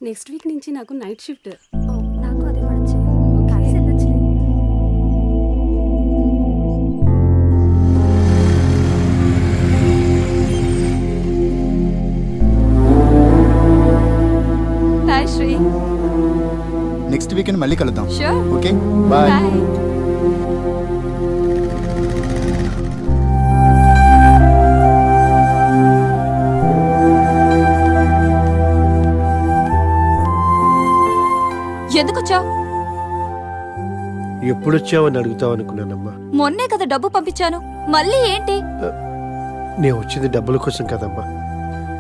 Next week నుంచి నాకు night shift. నాకు అదే పడచ్చు. కలిసి వెళ్ళొచ్చులే. హాయ్ శ్రీ. నెక్స్ట్ వీకెండ్ మళ్ళీ కలుద్దాం. షూర్. Okay bye. ఎందుకొచ్చావు? ఎప్పుడొచ్చావని అడుగుతావు అనుకున్నానమ్మా. మొన్నే కదా డబ్బు పంపించాను, మళ్ళీ ఏంటి? నేను వచ్చింది డబ్బుల కోసం కదమ్మా.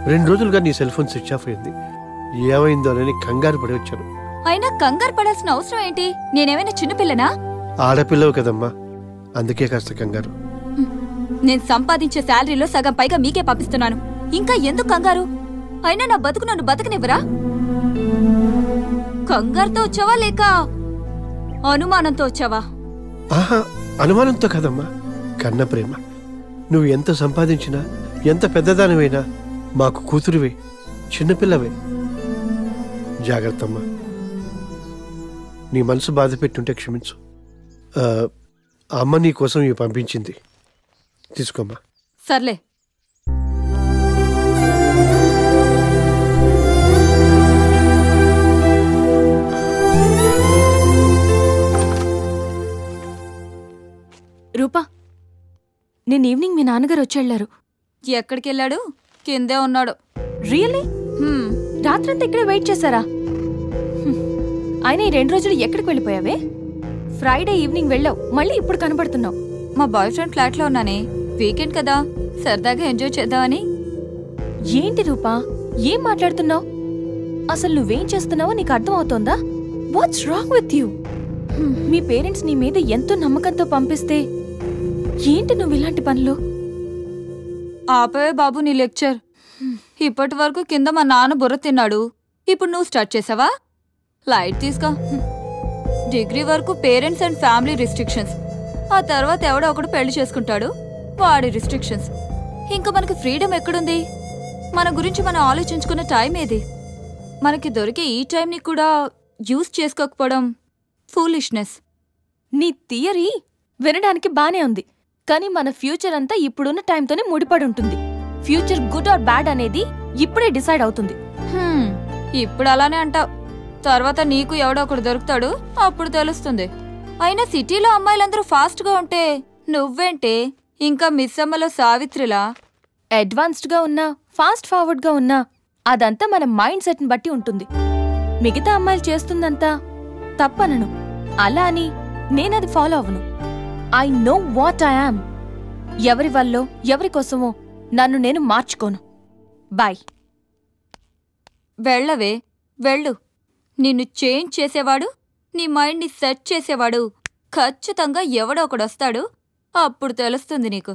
2 రోజులుగా నీ సెల్ ఫోన్ స్విచ్ ఆఫ్ అయింది. ఏమైందోనని కంగారు పడి వచ్చాను. అయినా కంగారు పడాల్సిన అవసరం ఏంటి? నేనేమైనా చిన్నపిల్లనా? ఆడపిల్లవు కదమ్మా, అందుకే కాస్త కంగారు. నేను సంపాదించే శాలరీలో సగం పైగా మీకే పంపిస్తున్నాను, ఇంకా ఎందుకు కంగారు? అయినా నా బతుకు నన్ను బతకనివ్వరా? కంగారుతో వచ్చావా లేక అనుమానంతో వచ్చావా? ఆహా, అనుమానంతో కదమ్మా, కన్న ప్రేమ. నువ్వు ఎంత సంపాదించినా, ఎంత పెద్దదానివైనా మాకు కూతురువే, చిన్నపిల్లవే. జాగ్రత్తమ్మా. నీ మనసు బాధ పెట్టుంటే క్షమించు. అమ్మ నీ కోసం ఇవి పంపించింది, తీసుకోమ్మా. సర్లే. రూపా, నేను ఈవినింగ్ మీ నాన్నగారు వచ్చేళ్లారు. ఎక్కడికెళ్ళాడు? కిందే ఉన్నాడు. రియల్లీ? రాత్రంతా ఇక్కడే వెయిట్ చేశారా? ఆయన ఈ 2 రోజులు ఎక్కడికి వెళ్ళిపోయావే? ఫ్రైడే ఈవినింగ్ వెళ్ళావు, మళ్ళీ ఇప్పుడు కనబడుతున్నావు. మా బాయ్ ఫ్రెండ్ ఫ్లాట్ లో ఉన్నానే, వీకెండ్ కదా, సరదాగా ఎంజాయ్ చేద్దామని. ఏంటి రూపా, ఏం మాట్లాడుతున్నావు? అసలు నువ్వేం చేస్తున్నావో నీకు అర్థం అవుతోందా? What's wrong with you? మీ పేరెంట్స్ నీ మీద ఎంతో నమ్మకంతో పంపిస్తే ఏంటి నువ్వు ఇలాంటి పనులు? ఆపే బాబు నీ లెక్చర్. ఇప్పటి వరకు కింద మా నాన్న బుర్ర తిన్నాడు, ఇప్పుడు నువ్వు స్టార్ట్ చేసావా? లైట్ తీసుకో. డిగ్రీ వరకు పేరెంట్స్ అండ్ ఫ్యామిలీ రిస్ట్రిక్షన్స్, ఆ తర్వాత ఎవడో ఒకడు పెళ్లి చేసుకుంటాడు, వాడి రిస్ట్రిక్షన్స్. ఇంకా మనకి ఫ్రీడమ్ ఎక్కడుంది? మన గురించి మనం ఆలోచించుకున్న టైం ఏది? మనకి దొరికే ఈ టైంని కూడా యూజ్ చేసుకోకపోవడం ఫూలిష్నెస్. నీ థియరీ వినడానికి బానే ఉంది, కానీ మన ఫ్యూచర్ అంతా ఇప్పుడున్న టైంతోనే ముడిపడి ఉంటుంది. ఫ్యూచర్ గుడ్ ఆర్ బ్యాడ్ అనేది ఇప్పుడే డిసైడ్ అవుతుంది. ఇప్పుడు అలానే అంటావు, తర్వాత నీకు ఎవడో ఒకడు దొరుకుతాడు, అప్పుడు తెలుస్తుంది. అయినా సిటీలో అమ్మాయిలందరూ ఫాస్ట్ గా ఉంటే నువ్వేంటే ఇంకా మిస్ అమ్మలో సావిత్రిలా అడ్వాన్స్డ్ గా ఉన్నా, ఫాస్ట్ ఫార్వర్డ్ గా ఉన్నా అదంతా మన మైండ్ సెట్ ని బట్టి ఉంటుంది. మిగతా అమ్మాయిలు చేస్తుందంతా తప్పనను, అలా అని నేనది ఫాలో అవను. I know what I am. ఎవరి వల్లో ఎవరి కోసమో నన్ను నేను మార్చుకోను. బాయ్. వెళ్ళవే, వెళ్ళు. నిన్ను చేంజ్ చేసేవాడు, నీ మైండ్ని సెట్ చేసేవాడు ఖచ్చితంగా ఎవడో ఒకడొస్తాడు, అప్పుడు తెలుస్తుంది నీకు.